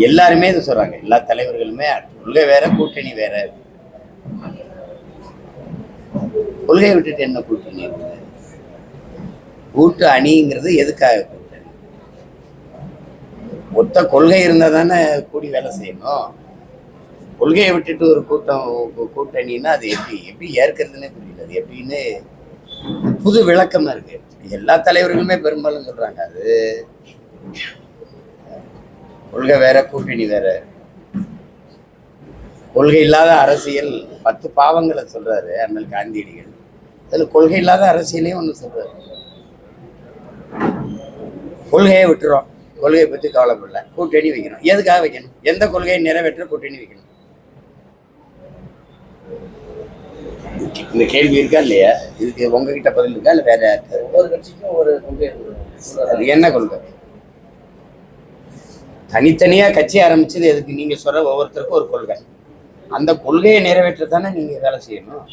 எல்லாருமே இது சொல்றாங்க, எல்லா தலைவர்களுமே கொள்கை வேற கூட்டணி வேற. கொள்கையை விட்டுட்டு என்ன கூட்டணி இருக்குது? கூட்டு அணிங்கிறது எதுக்காக கூட்டணி? ஒத்த கொள்கை இருந்தா தானே கூடி வேலை செய்யணும். கொள்கையை விட்டுட்டு ஒரு கூட்டணின்னா அது எப்படி எப்படி ஏற்கிறதுனே புரியல. அது எப்படின்னு புது விளக்கமா இருக்கு. எல்லா தலைவர்களுமே பெரும்பாலும் சொல்றாங்க அது கொள்கை வேற கூட்டணி வேற. கொள்கை இல்லாத அரசியல் 10 பாவங்களை சொல்றாரு அண்ணல் காந்தியடிகள். அதுல கொள்கை இல்லாத அரசியலையும் ஒண்ணு சொல்றாரு. கொள்கையை விட்டுறோம், கொள்கையை பற்றி கவலைப்படல, கூட்டணி வைக்கணும். எதுக்காக வைக்கணும்? எந்த கொள்கையை நிறைவேற்ற கூட்டணி வைக்கணும்? இந்த கேள்வி இருக்கா இல்லையா? இதுக்கு உங்ககிட்ட பதில் இருக்கா இல்ல வேற? ஒவ்வொரு கட்சிக்கும் ஒரு கொள்கை. அது என்ன கொள்கை? தனித்தனியா கட்சி ஆரம்பிச்சது எதுக்கு? நீங்க சொல்ற ஒவ்வொருத்தருக்கும் ஒரு கொள்கை. அந்த கொள்கையை நிறைவேற்றத்தானே நீங்க வேலை செய்யணும்.